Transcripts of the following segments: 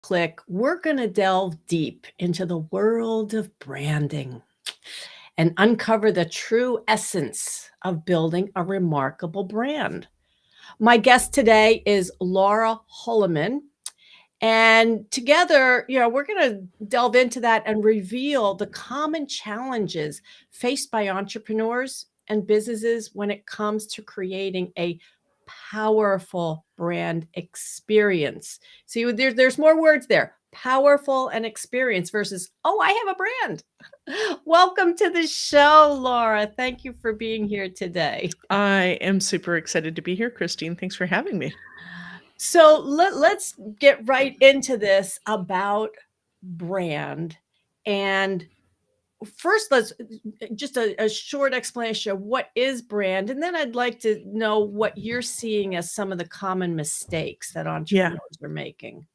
Click, we're going to delve deep into the world of branding and uncover the true essence of building a remarkable brand. My guest today is Laura Hulleman. And together, we're going to delve into that and reveal the common challenges faced by entrepreneurs and businesses when it comes to creating a powerful brand experience. See, there's more words there. Powerful and experience versus, oh, I have a brand. Welcome to the show, Laura. Thank you for being here today. I am super excited to be here, Christine. Thanks for having me. So let's get right into this about brand. And first, let's just a short explanation of what is brand. And then I'd like to know what you're seeing as some of the common mistakes that Yeah. entrepreneurs are making.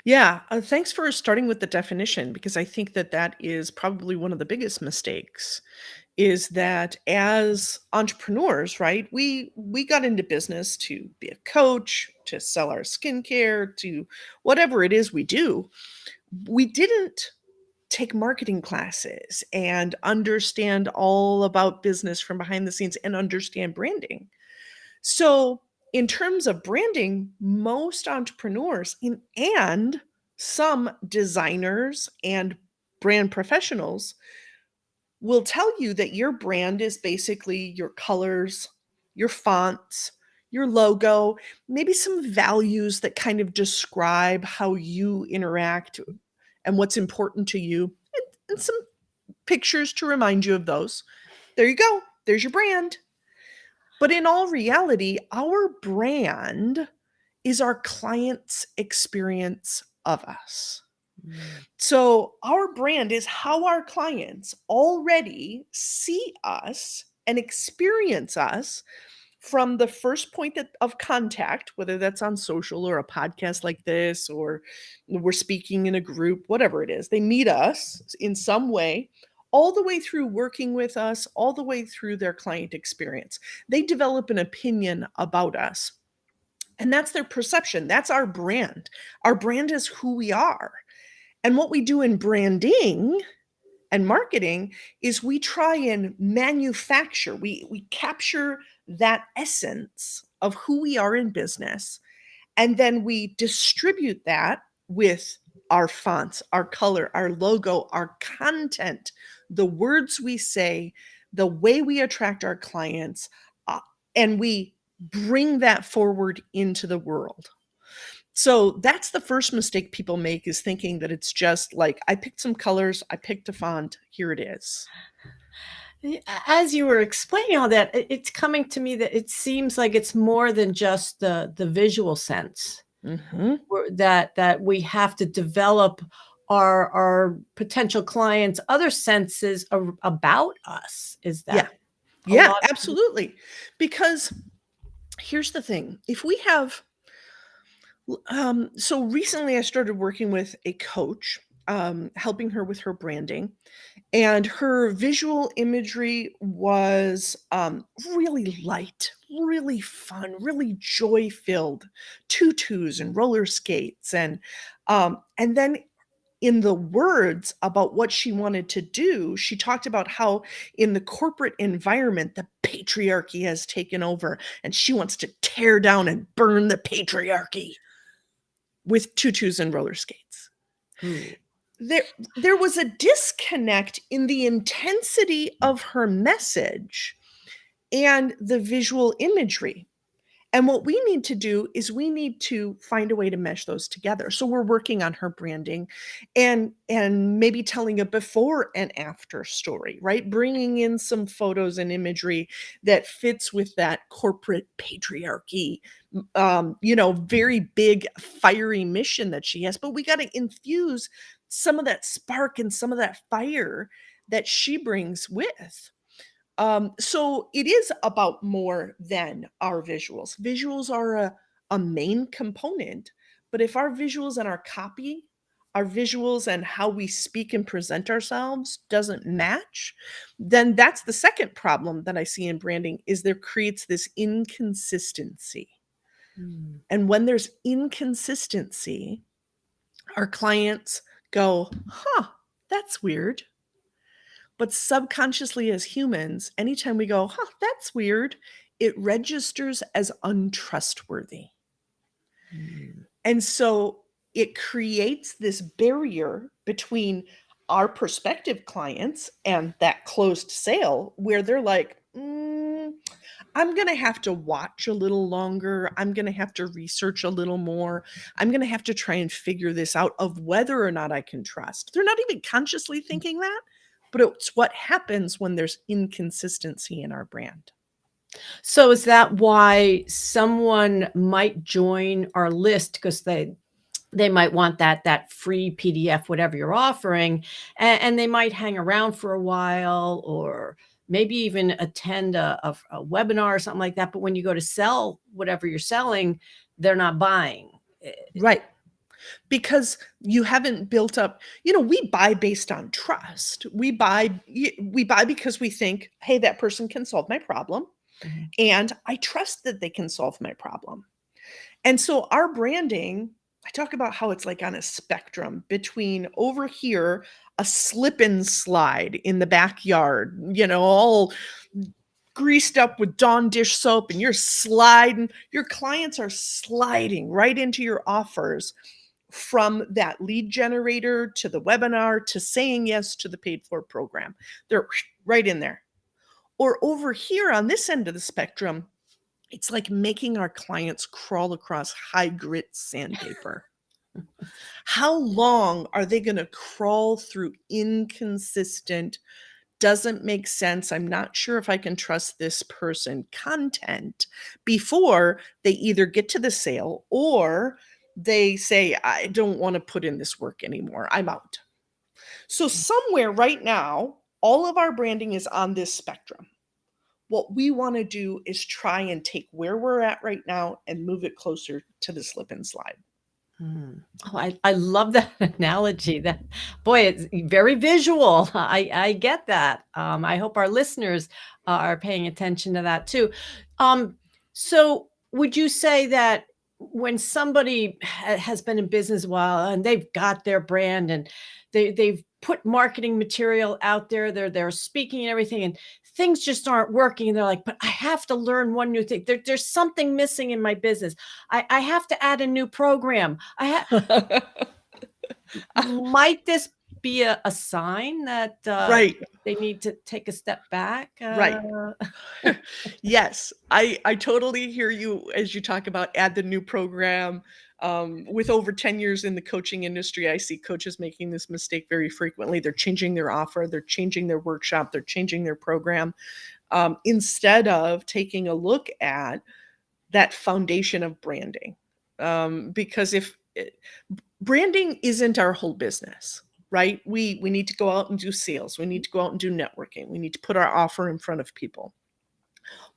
Yeah. Thanks for starting with the definition, because I think that is probably one of the biggest mistakes is that as entrepreneurs, right, we got into business to be a coach, to sell our skincare, to whatever it is we do. We didn't take marketing classes and understand all about business from behind the scenes and understand branding. So, in terms of branding, most entrepreneurs and some designers and brand professionals will tell you that your brand is basically your colors, your fonts, your logo, maybe some values that kind of describe how you interact and what's important to you, and some pictures to remind you of those. There you go. There's your brand. But in all reality, our brand is our client's experience of us. So, our brand is how our clients already see us and experience us from the first point of contact, whether that's on social or a podcast like this, or we're speaking in a group, whatever it is. They meet us in some way, all the way through working with us, all the way through their client experience. They develop an opinion about us. And that's their perception. That's our brand. Our brand is who we are. And what we do in branding and marketing is we try and manufacture, we capture that essence of who we are in business, and then we distribute that with our fonts, our color, our logo, our content, the words we say, the way we attract our clients, and we bring that forward into the world. So that's the first mistake people make, is thinking that it's just like, I picked some colors, I picked a font, here it is. As you were explaining all that, it's coming to me that it seems like it's more than just the visual sense. Mm-hmm. That we have to develop our potential clients' other senses about us. Is Yeah. that a Yeah, lot? absolutely. Because here's the thing. If we have, so recently I started working with a coach, helping her with her branding, and her visual imagery was really light, really fun, really joy filled, tutus and roller skates, and then in the words about what she wanted to do, she talked about how in the corporate environment, the patriarchy has taken over and she wants to tear down and burn the patriarchy with tutus and roller skates. Ooh. There was a disconnect in the intensity of her message and the visual imagery. And what we need to do is we need to find a way to mesh those together. So we're working on her branding and maybe telling a before and after story, right? Bringing in some photos and imagery that fits with that corporate patriarchy, very big fiery mission that she has. But we got to infuse some of that spark and some of that fire that she brings with. So it is about more than our visuals. Visuals are a main component, but if our visuals and our copy, our visuals and how we speak and present ourselves doesn't match, then that's the second problem that I see in branding, is there creates this inconsistency. Mm. And when there's inconsistency, Our clients go, huh, that's weird. But subconsciously, as humans, anytime we go, huh, that's weird, it registers as untrustworthy. Mm. And so it creates this barrier between our prospective clients and that closed sale where they're like, I'm going to have to watch a little longer. I'm going to have to research a little more. I'm going to have to try and figure this out of whether or not I can trust. They're not even consciously thinking that, but it's what happens when there's inconsistency in our brand. So is that why someone might join our list because they might want that free PDF, whatever you're offering, and they might hang around for a while or maybe even attend a webinar or something like that. But when you go to sell whatever you're selling, they're not buying. Right. Because you haven't built up, we buy based on trust. We buy because we think, hey, that person can solve my problem, Mhm. and I trust that they can solve my problem. And so our branding, I talk about how it's like on a spectrum between over here, a slip and slide in the backyard, all greased up with Dawn dish soap, and you're sliding, your clients are sliding right into your offers from that lead generator to the webinar to saying yes to the paid for program. They're right in there. Or over here on this end of the spectrum, it's like making our clients crawl across high grit sandpaper. How long are they going to crawl through inconsistent, doesn't make sense, I'm not sure if I can trust this person content before they either get to the sale or they say, I don't want to put in this work anymore, I'm out. So, somewhere right now, all of our branding is on this spectrum. What we want to do is try and take where we're at right now and move it closer to the slip and slide. Mm. Oh, I love that analogy. That boy, it's very visual. I get that. I hope our listeners are paying attention to that too. So would you say that when somebody has been in business a while and they've got their brand and they've put marketing material out there, they're speaking and everything, and things just aren't working, and they're like, but I have to learn one new thing. There's something missing in my business. I have to add a new program. Might this be a sign that, Right, they need to take a step back? right. Yes, I totally hear you as you talk about add the new program. With over 10 years in the coaching industry, I see coaches making this mistake very frequently. They're changing their offer, they're changing their workshop, they're changing their program, instead of taking a look at that foundation of branding. Because if branding isn't our whole business, right? We need to go out and do sales. We need to go out and do networking. We need to put our offer in front of people.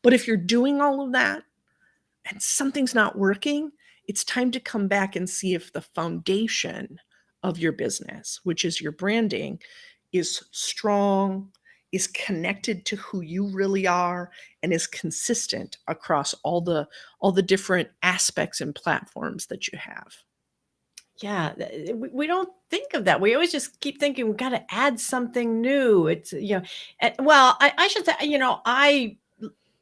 But if you're doing all of that and something's not working, it's time to come back and see if the foundation of your business, which is your branding, is strong, is connected to who you really are, and is consistent across all the different aspects and platforms that you have. Yeah, we don't think of that. We always just keep thinking we gotta add something new. Well, I should say,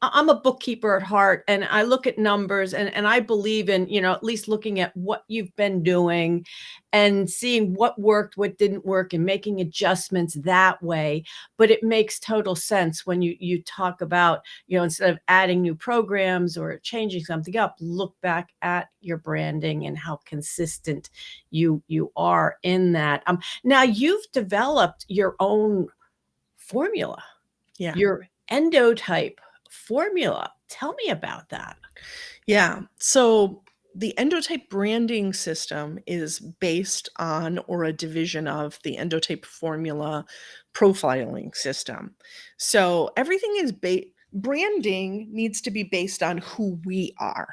I'm a bookkeeper at heart, and I look at numbers, and I believe in, at least looking at what you've been doing and seeing what worked, what didn't work, and making adjustments that way. But it makes total sense when you talk about, instead of adding new programs or changing something up, look back at your branding and how consistent you are in that. Now you've developed your own formula, Yeah. your endotype formula. Tell me about that. Yeah. So the Endotype Branding System is based on or a division of the Endotype Formula profiling system. So everything is branding needs to be based on who we are.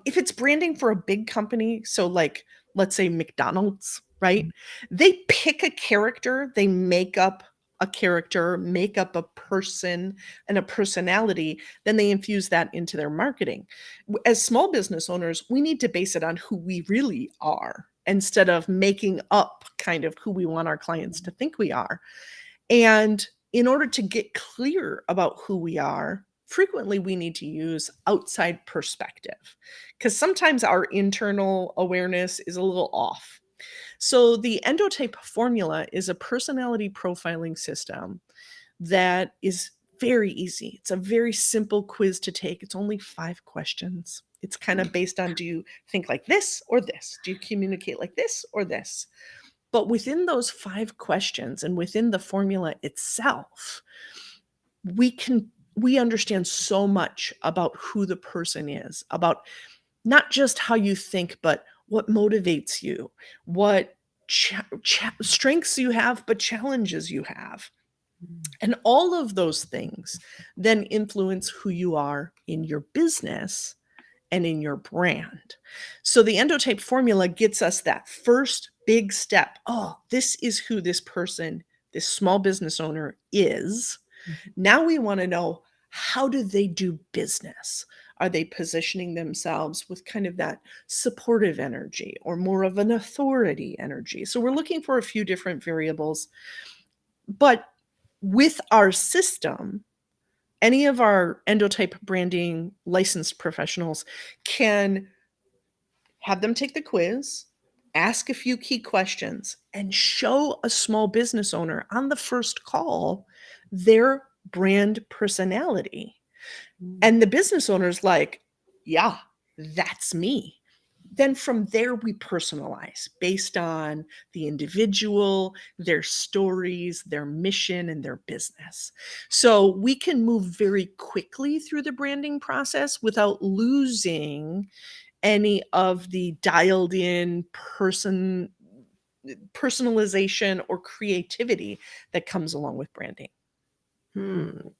If it's branding for a big company, so like let's say McDonald's, right? They pick a character, they make up a character, make up a person and a personality, then they infuse that into their marketing. As small business owners, we need to base it on who we really are. instead of making up kind of who we want our clients to think we are. And in order to get clear about who we are, frequently we need to use outside perspective because sometimes our internal awareness is a little off. So, the Endotype Formula is a personality profiling system that is very easy. It's a very simple quiz to take. It's only 5 questions. It's kind of based on, do you think like this or this? Do you communicate like this or this? But within those 5 questions and within the formula itself, we understand so much about who the person is, about not just how you think, but what motivates you, what strengths you have, but challenges you have. And all of those things then influence who you are in your business and in your brand. So the Endotype formula gets us that first big step. Oh, this is who this person, this small business owner is. Now we want to know, how do they do business? Are they positioning themselves with kind of that supportive energy or more of an authority energy? So we're looking for a few different variables. But with our system, any of our Endotype branding licensed professionals can have them take the quiz, ask a few key questions, and show a small business owner on the first call their brand personality. And the business owner's like, yeah, that's me. Then from there, we personalize based on the individual, their stories, their mission, and their business. So we can move very quickly through the branding process without losing any of the dialed in personalization or creativity that comes along with branding.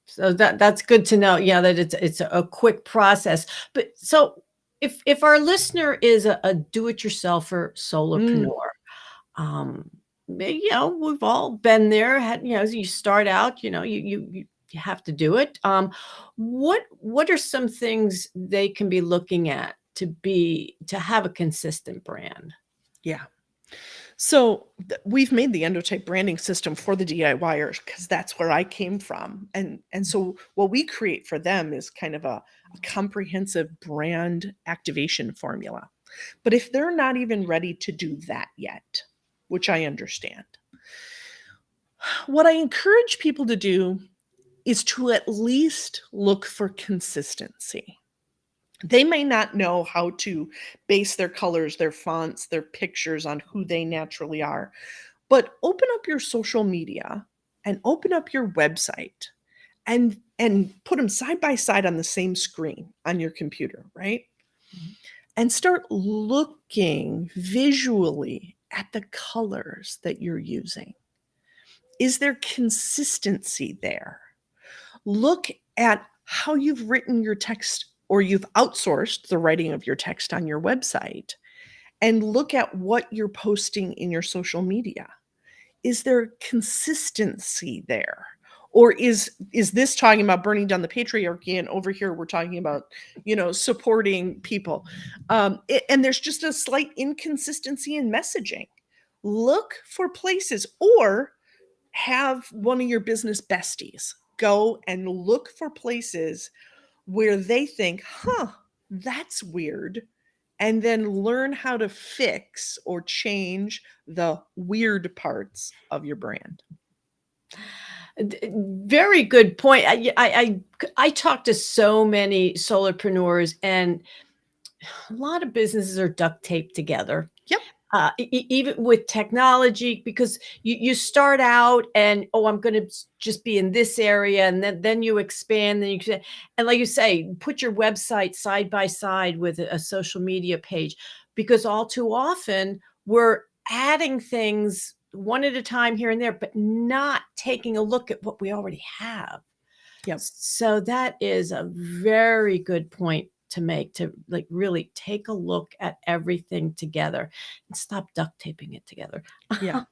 So that's good to know. Yeah, that it's a quick process. But so if our listener is a do-it-yourselfer Mm, solopreneur, um, we've all been there. As you start out, you have to do it. What are some things they can be looking at to have a consistent brand? yeah. So we've made the Endotype branding system for the DIYers because that's where I came from. And so what we create for them is kind of a comprehensive brand activation formula. But if they're not even ready to do that yet, which I understand, what I encourage people to do is to at least look for consistency. They may not know how to base their colors, their fonts, their pictures on who they naturally are, but open up your social media and open up your website and put them side by side on the same screen on your computer, right? And start looking visually at the colors that you're using. Is there consistency there? Look at how you've written your text or you've outsourced the writing of your text on your website and look at what you're posting in your social media. Is there consistency there? Or is this talking about burning down the patriarchy and over here we're talking about, supporting people? And there's just a slight inconsistency in messaging. Look for places, or have one of your business besties go and look for places where they think, that's weird, and then learn how to fix or change the weird parts of your brand. Very good point. I talk to so many solopreneurs, and a lot of businesses are duct taped together. Yep. Even with technology, because you start out and, oh, I'm going to just be in this area, and then you expand, and like you say, put your website side by side with a social media page, because all too often we're adding things one at a time here and there, but not taking a look at what we already have. Yep. So that is a very good point to make, to like really take a look at everything together and stop duct taping it together. Yeah.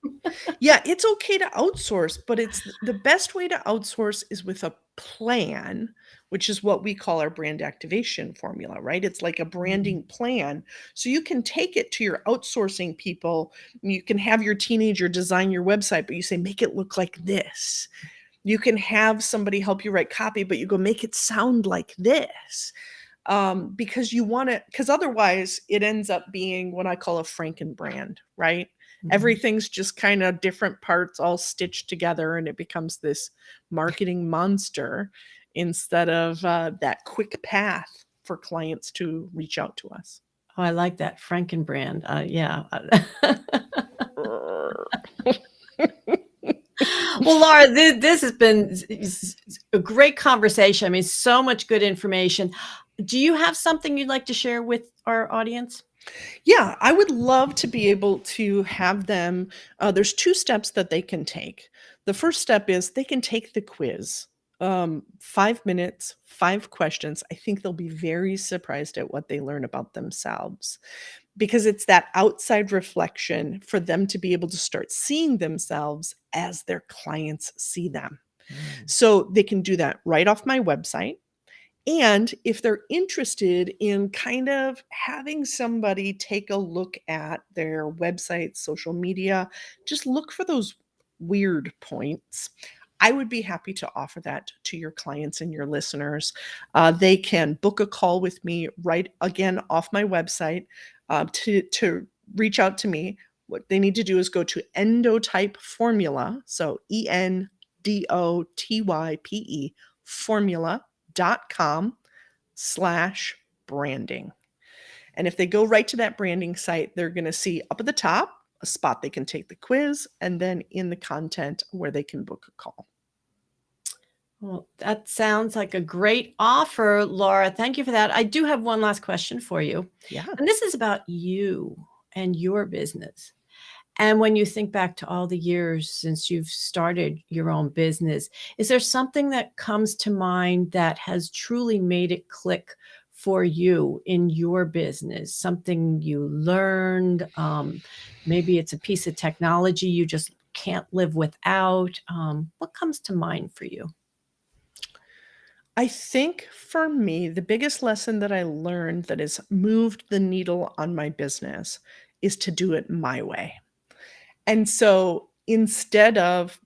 Yeah, it's okay to outsource, but it's the best way to outsource is with a plan, which is what we call our brand activation formula, right? It's like a branding plan. So you can take it to your outsourcing people. You can have your teenager design your website, but you say, make it look like this. You can have somebody help you write copy, but you go, make it sound like this. Because you want it, because otherwise it ends up being what I call a Franken brand, right? Everything's just kind of different parts all stitched together, and it becomes this marketing monster instead of that quick path for clients to reach out to us. Oh, I like that Frankenbrand. Yeah. Well, Laura, this has been a great conversation. I mean, so much good information. Do you have something you'd like to share with our audience? Yeah, I would love to be able to have them. There's 2 steps that they can take. The first step is they can take the quiz. 5 minutes, 5 questions. I think they'll be very surprised at what they learn about themselves, because it's that outside reflection for them to be able to start seeing themselves as their clients see them. So they can do that right off my website. And if they're interested in kind of having somebody take a look at their website, social media, just look for those weird points. I would be happy to offer that to your clients and your listeners. They can book a call with me right again off my website to reach out to me. What they need to do is go to Endotype Formula, so ENDOTYPE formula.com/branding. And if they go right to that branding site, they're going to see up at the top a spot they can take the quiz, and then in the content where they can book a call. Well, that sounds like a great offer, Laura. Thank you for that. I do have one last question for you. Yeah. And this is about you and your business. And when you think back to all the years since you've started your own business, is there something that comes to mind that has truly made it click for you in your business? Something you learned? Maybe it's a piece of technology you just can't live without. What comes to mind for you? I think for me, the biggest lesson that I learned that has moved the needle on my business is to do it my way. And so instead of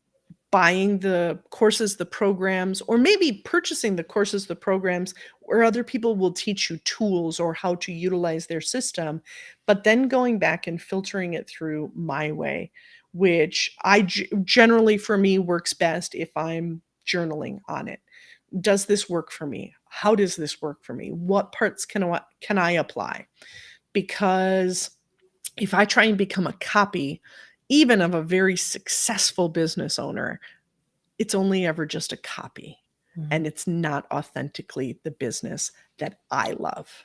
buying the courses, the programs, or maybe purchasing the courses, the programs where other people will teach you tools or how to utilize their system, but then going back and filtering it through my way, which generally for me works best if I'm journaling on it. Does this work for me? How does this work for me? What parts can I apply? Because if I try and become a copy, even of a very successful business owner, it's only ever just a copy, and it's not authentically the business that I love.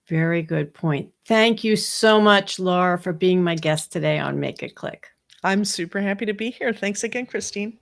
Very good point. Thank you so much, Laura, for being my guest today on Make It Click. I'm super happy to be here. Thanks again, Christine.